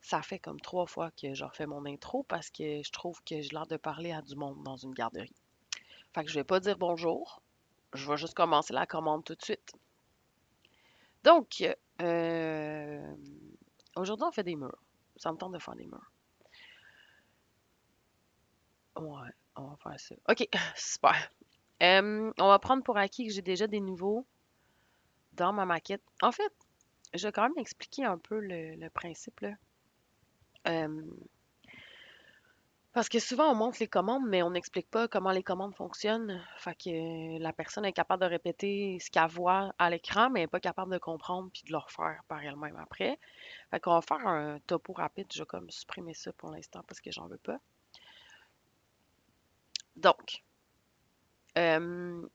Ça fait comme 3 fois que je refais mon intro parce que je trouve que j'ai l'air de parler à du monde dans une garderie. Fait que je vais pas dire bonjour. Je vais juste commencer la commande tout de suite. Donc, euh, aujourd'hui, on fait des murs. Ça me tente de faire des murs. Ouais, on va faire ça. OK, super. On va prendre pour acquis que j'ai déjà des niveaux dans ma maquette. En fait, je vais quand même expliquer un peu le principe, là. Euh, Parce que souvent, on montre les commandes, mais on n'explique pas comment les commandes fonctionnent. Fait que la personne est capable de répéter ce qu'elle voit à l'écran, mais elle n'est pas capable de comprendre puis de le refaire par elle-même après. Fait qu'on va faire un topo rapide. Je vais comme supprimer ça pour l'instant parce que j'en veux pas. Donc, euh,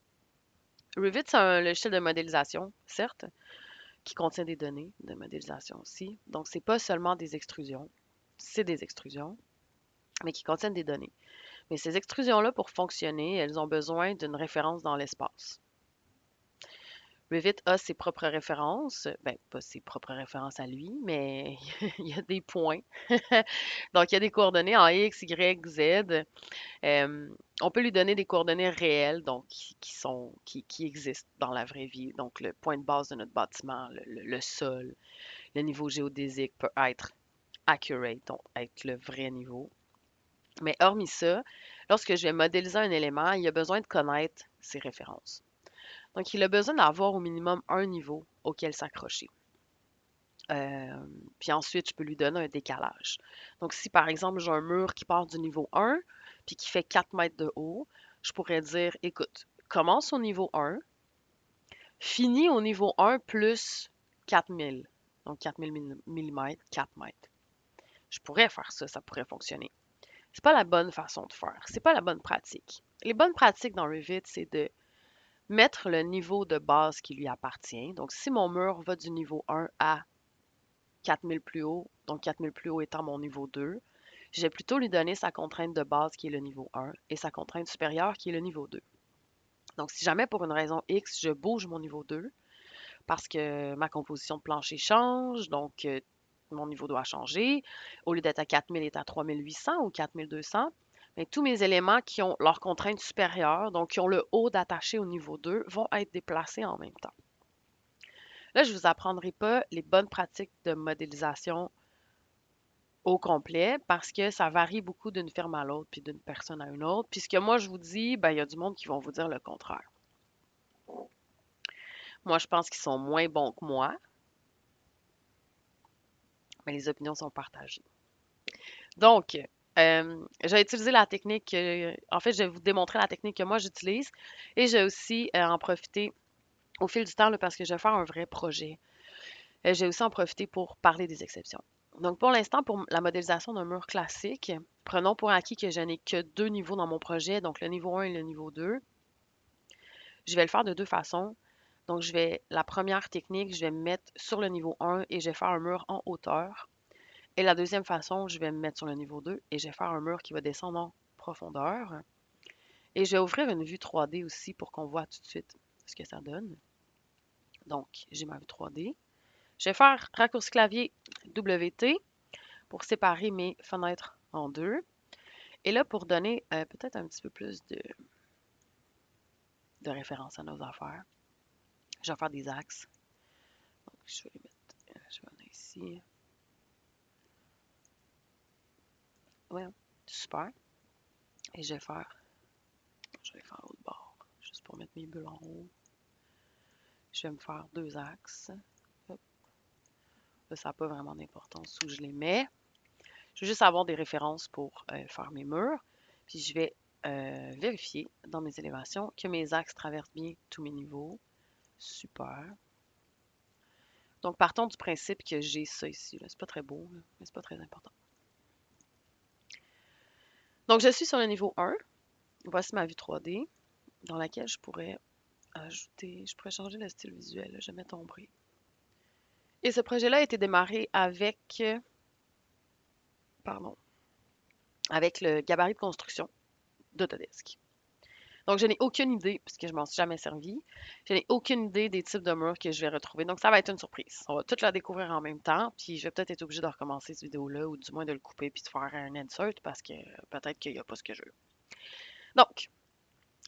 Revit, c'est un logiciel de modélisation, certes, qui contient des données de modélisation aussi. Donc, c'est pas seulement des extrusions, c'est des extrusions, mais qui contiennent des données. Mais ces extrusions-là, pour fonctionner, elles ont besoin d'une référence dans l'espace. Revit a ses propres références, ben pas ses propres références à lui, mais il y a des points. Donc, il y a des coordonnées en X, Y, Z. Euh, on peut lui donner des coordonnées réelles, donc qui existent dans la vraie vie. Donc, le point de base de notre bâtiment, le sol, le niveau géodésique peut être accurate, donc être le vrai niveau. Mais hormis ça, lorsque je vais modéliser un élément, il a besoin de connaître ses références. Donc, il a besoin d'avoir au minimum un niveau auquel s'accrocher. Euh, Puis ensuite, je peux lui donner un décalage. Donc, si par exemple, j'ai un mur qui part du niveau 1 puis qui fait 4 mètres de haut, je pourrais dire, écoute, commence au niveau 1, finis au niveau 1 plus 4000. Donc, 4000 mm, 4 mètres. Je pourrais faire ça, ça pourrait fonctionner. C'est pas la bonne façon de faire. C'est pas la bonne pratique. Les bonnes pratiques dans Revit, c'est de mettre le niveau de base qui lui appartient. Donc, si mon mur va du niveau 1 à 4000 plus haut, donc 4000 plus haut étant mon niveau 2, je vais plutôt lui donner sa contrainte de base qui est le niveau 1 et sa contrainte supérieure qui est le niveau 2. Donc, si jamais pour une raison X, je bouge mon niveau 2 parce que ma composition de plancher change, donc mon niveau doit changer, au lieu d'être à 4000, il est à 3800 ou 4200, mais tous mes éléments qui ont leur contrainte supérieure, donc qui ont le haut d'attaché au niveau 2, vont être déplacés en même temps. Là, je ne vous apprendrai pas les bonnes pratiques de modélisation au complet parce que ça varie beaucoup d'une firme à l'autre puis d'une personne à une autre. Puis ce que moi je vous dis, ben, il y a du monde qui vont vous dire le contraire. Moi, je pense qu'ils sont moins bons que moi, mais les opinions sont partagées. Donc, j'ai utilisé la technique, en fait, je vais vous démontrer la technique que moi j'utilise et j'ai aussi en profité au fil du temps là, parce que je vais faire un vrai projet. J'ai aussi en profité pour parler des exceptions. Donc, pour l'instant, pour la modélisation d'un mur classique, prenons pour acquis que je n'ai que deux niveaux dans mon projet, donc le niveau 1 et le niveau 2. Je vais le faire de deux façons. Donc, la première technique, je vais me mettre sur le niveau 1 et je vais faire un mur en hauteur. Et la deuxième façon, je vais me mettre sur le niveau 2 et je vais faire un mur qui va descendre en profondeur. Et je vais ouvrir une vue 3D aussi pour qu'on voit tout de suite ce que ça donne. Donc, j'ai ma vue 3D. Je vais faire raccourci clavier WT pour séparer mes fenêtres en deux. Et là, pour donner peut-être un petit peu plus de référence à nos affaires, je vais faire des axes. Donc, je vais venir ici. Ouais, super. Et je vais faire l'autre bord, juste pour mettre mes bulles en haut. Je vais me faire deux axes. Hop. Là, ça n'a pas vraiment d'importance où je les mets. Je veux juste avoir des références pour faire mes murs. Puis je vais vérifier dans mes élévations que mes axes traversent bien tous mes niveaux. Super. Donc, partons du principe que j'ai ça ici. C'est pas très beau, là, mais c'est pas très important. Donc, je suis sur le niveau 1. Voici ma vue 3D dans laquelle je pourrais changer le style visuel. Là, je vais mettre ombré. Et ce projet-là a été démarré pardon, avec le gabarit de construction d'Autodesk. Donc, je n'ai aucune idée, puisque je m'en suis jamais servi, je n'ai aucune idée des types de murs que je vais retrouver. Donc, ça va être une surprise. On va tout la découvrir en même temps, puis je vais peut-être être obligée de recommencer cette vidéo-là, ou du moins de le couper puis de faire un insert, parce que peut-être qu'il n'y a pas ce que je veux. Donc,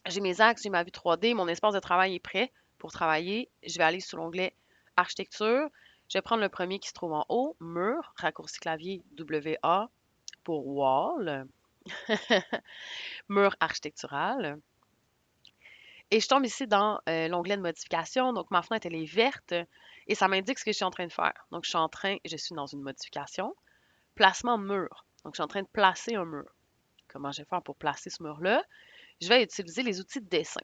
j'ai mes axes, j'ai ma vue 3D, mon espace de travail est prêt pour travailler. Je vais aller sur l'onglet Architecture. Je vais prendre le premier qui se trouve en haut, Mur, raccourci clavier WA pour Wall, mur architectural. Et je tombe ici dans l'onglet de modification. Donc, ma fenêtre, elle est verte et ça m'indique ce que je suis en train de faire. Donc, je suis dans une modification. Placement mur. Donc, je suis en train de placer un mur. Comment je vais faire pour placer ce mur-là? Je vais utiliser les outils de dessin.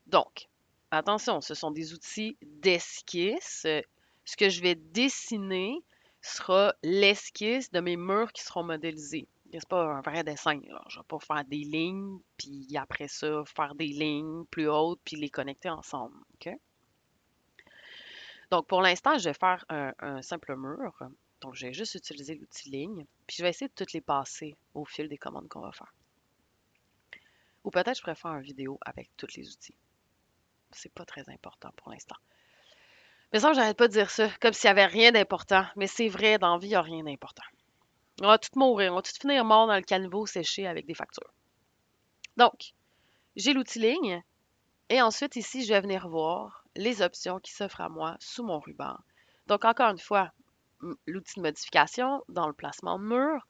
Donc, attention, ce sont des outils d'esquisse. Ce que je vais dessiner sera l'esquisse de mes murs qui seront modélisés. C'est pas un vrai dessin, là. Je vais pas faire des lignes, puis après ça, faire des lignes plus hautes, puis les connecter ensemble. OK? Donc, pour l'instant, je vais faire un simple mur. Donc, je vais juste utiliser l'outil ligne, puis je vais essayer de toutes les passer au fil des commandes qu'on va faire. Ou peut-être je pourrais faire une vidéo avec tous les outils. C'est pas très important pour l'instant. Mais ça, j'arrête pas de dire ça, comme s'il n'y avait rien d'important. Mais c'est vrai, dans la vie, il n'y a rien d'important. On va tout mourir, on va tout finir mort dans le caniveau séché avec des factures. Donc, j'ai l'outil ligne. Et ensuite, ici, je vais venir voir les options qui s'offrent à moi sous mon ruban. Donc, encore une fois, l'outil de modification dans le placement de mur.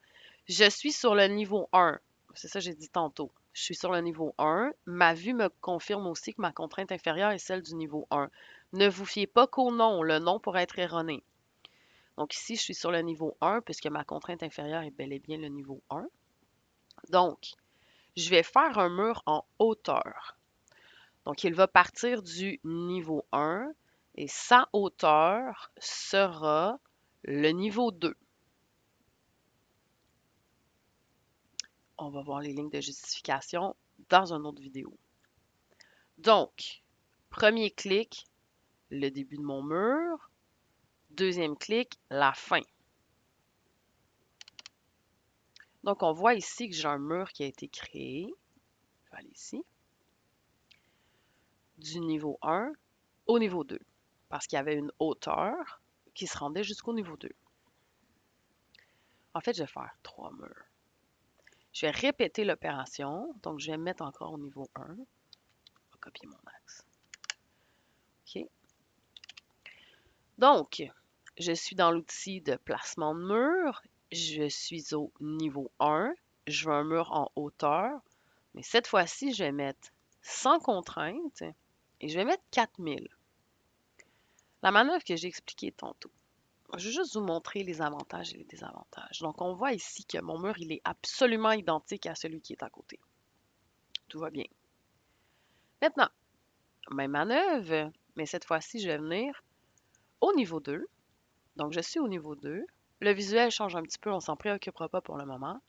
Je suis sur le niveau 1. C'est ça que j'ai dit tantôt. Je suis sur le niveau 1. Ma vue me confirme aussi que ma contrainte inférieure est celle du niveau 1. Ne vous fiez pas qu'au nom. Le nom pourrait être erroné. Donc ici, je suis sur le niveau 1 puisque ma contrainte inférieure est bel et bien le niveau 1. Donc, je vais faire un mur en hauteur. Donc, il va partir du niveau 1 et sa hauteur sera le niveau 2. On va voir les lignes de justification dans une autre vidéo. Donc, premier clic, le début de mon mur. Deuxième clic, la fin. Donc, on voit ici que j'ai un mur qui a été créé. Je vais aller ici. Du niveau 1 au niveau 2. Parce qu'il y avait une hauteur qui se rendait jusqu'au niveau 2. En fait, je vais faire 3 murs. Je vais répéter l'opération. Donc, je vais me mettre encore au niveau 1. Je vais copier mon axe. OK. Donc, je suis dans l'outil de placement de mur. Je suis au niveau 1. Je veux un mur en hauteur. Mais cette fois-ci, je vais mettre sans contrainte et je vais mettre 4000. La manœuvre que j'ai expliquée tantôt. Je vais juste vous montrer les avantages et les désavantages. Donc, on voit ici que mon mur, il est absolument identique à celui qui est à côté. Tout va bien. Maintenant, même manœuvre, mais cette fois-ci, je vais venir au niveau 2. Donc, je suis au niveau 2. Le visuel change un petit peu, on ne s'en préoccupera pas pour le moment.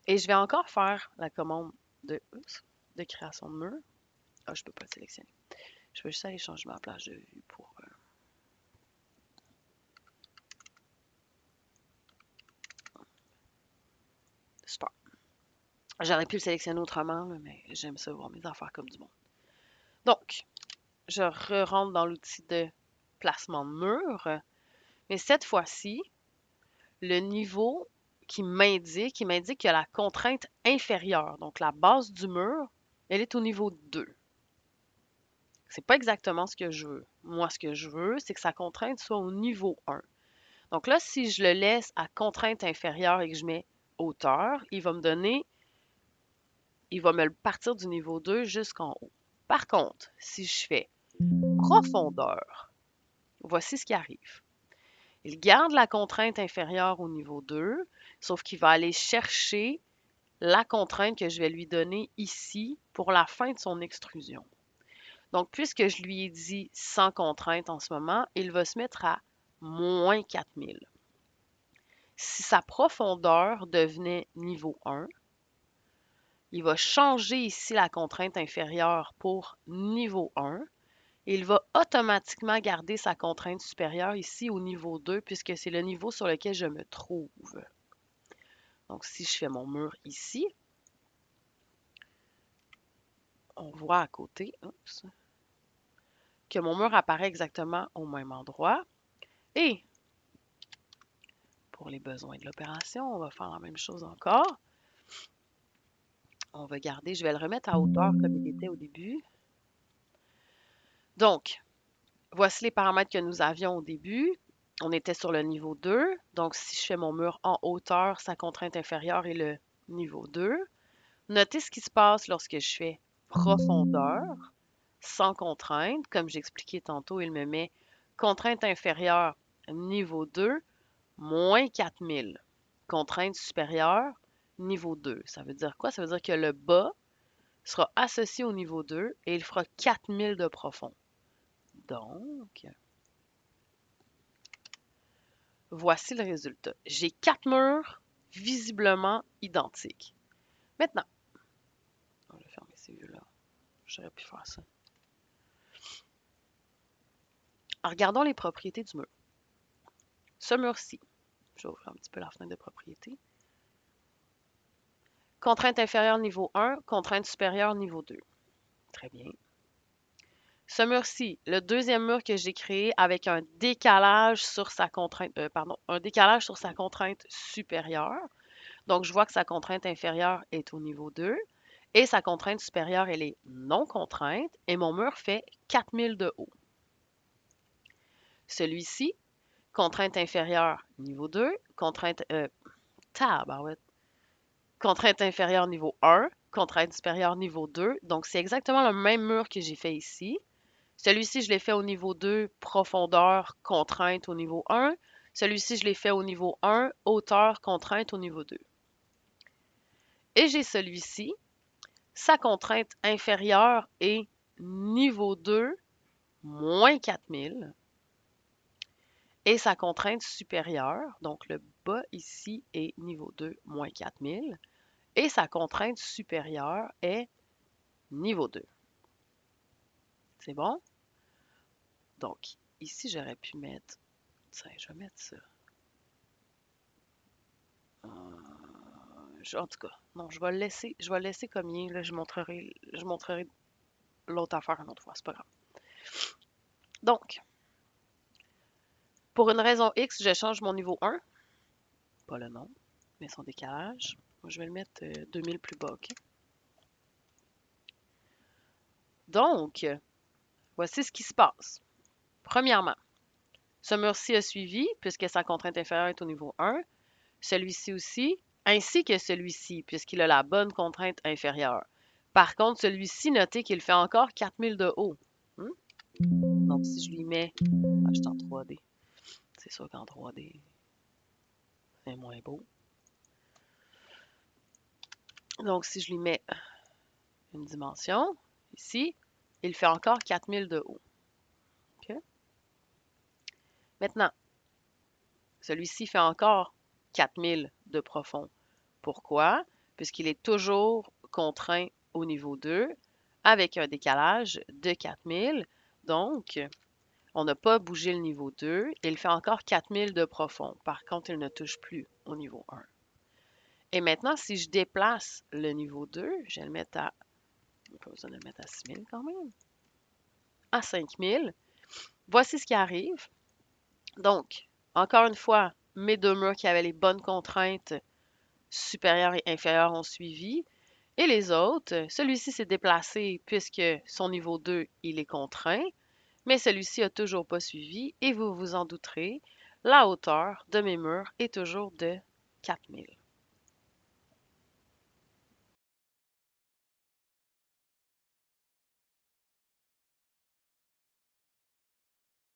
Et je vais encore faire la commande de création de mur. Ah, je ne peux pas le sélectionner. Je vais juste aller changer ma plage de vue pour... Super. J'aurais pu le sélectionner autrement, mais j'aime ça voir mes affaires comme du monde. Donc, je rentre dans l'outil de placement de mur. Mais cette fois-ci, le niveau il m'indique qu'il y a la contrainte inférieure. Donc, la base du mur, elle est au niveau 2. C'est pas exactement ce que je veux. Moi, ce que je veux, c'est que sa contrainte soit au niveau 1. Donc là, si je le laisse à contrainte inférieure et que je mets hauteur, il va me le partir du niveau 2 jusqu'en haut. Par contre, si je fais profondeur, voici ce qui arrive. Il garde la contrainte inférieure au niveau 2, sauf qu'il va aller chercher la contrainte que je vais lui donner ici pour la fin de son extrusion. Donc, puisque je lui ai dit sans contrainte en ce moment, il va se mettre à moins 4000. Si sa profondeur devenait niveau 1, il va changer ici la contrainte inférieure pour niveau 1 et il va automatiquement garder sa contrainte supérieure ici au niveau 2 puisque c'est le niveau sur lequel je me trouve. Donc, si je fais mon mur ici, on voit à côté, oups, que mon mur apparaît exactement au même endroit. Et pour les besoins de l'opération, on va faire la même chose encore. On va garder, je vais le remettre à hauteur comme il était au début. Donc, voici les paramètres que nous avions au début. On était sur le niveau 2. Donc, si je fais mon mur en hauteur, sa contrainte inférieure est le niveau 2. Notez ce qui se passe lorsque je fais profondeur, sans contrainte. Comme j'expliquais tantôt, il me met contrainte inférieure, niveau 2, moins 4000. Contrainte supérieure, niveau 2. Ça veut dire quoi? Ça veut dire que le bas sera associé au niveau 2 et il fera 4000 de profond. Donc, voici le résultat. J'ai 4 murs visiblement identiques. Maintenant, on va fermer ces vues-là. J'aurais pu faire ça. Regardons les propriétés du mur. Ce mur-ci, je vais ouvrir un petit peu la fenêtre de propriété. Contrainte inférieure niveau 1, contrainte supérieure niveau 2. Très bien. Ce mur-ci, le deuxième mur que j'ai créé avec un décalage sur sa contrainte, un décalage sur sa contrainte supérieure. Donc, je vois que sa contrainte inférieure est au niveau 2 et sa contrainte supérieure, elle est non contrainte et mon mur fait 4000 de haut. Celui-ci, contrainte inférieure niveau 2, contrainte inférieure niveau 1, contrainte supérieure niveau 2. Donc, c'est exactement le même mur que j'ai fait ici. Celui-ci, je l'ai fait au niveau 2, profondeur, contrainte au niveau 1. Celui-ci, je l'ai fait au niveau 1, hauteur, contrainte au niveau 2. Et j'ai celui-ci, sa contrainte inférieure est niveau 2, moins 4000. Et sa contrainte supérieure, donc le bas ici est niveau 2, moins 4000. Et sa contrainte supérieure est niveau 2. C'est bon? Donc, ici, j'aurais pu mettre... Tiens, je vais mettre ça. En tout cas, non, je vais le laisser comme il est. Là, je montrerai l'autre affaire une autre fois. C'est pas grave. Donc, pour une raison X, je change mon niveau 1. Pas le nom, mais son décalage. Moi, je vais le mettre 2000 plus bas, OK? Donc, voici ce qui se passe. Premièrement, ce mur-ci a suivi, puisque sa contrainte inférieure est au niveau 1. Celui-ci aussi, ainsi que celui-ci, puisqu'il a la bonne contrainte inférieure. Par contre, celui-ci, notez qu'il fait encore 4000 de haut. Donc, si je lui mets... Ah, je suis en 3D. C'est sûr qu'en 3D, c'est moins beau. Donc, si je lui mets une dimension, ici, il fait encore 4000 de haut. OK? Maintenant, celui-ci fait encore 4000 de profond. Pourquoi? Puisqu'il est toujours contraint au niveau 2 avec un décalage de 4000. Donc, on n'a pas bougé le niveau 2 et il fait encore 4000 de profond. Par contre, il ne touche plus au niveau 1. Et maintenant, si je déplace le niveau 2, je vais le mettre à... Pas besoin de le mettre à 6000 quand même. À 5000. Voici ce qui arrive. Donc, encore une fois, mes deux murs qui avaient les bonnes contraintes supérieures et inférieures ont suivi. Et les autres, celui-ci s'est déplacé puisque son niveau 2, il est contraint, mais celui-ci n'a toujours pas suivi et vous vous en douterez, la hauteur de mes murs est toujours de 4000.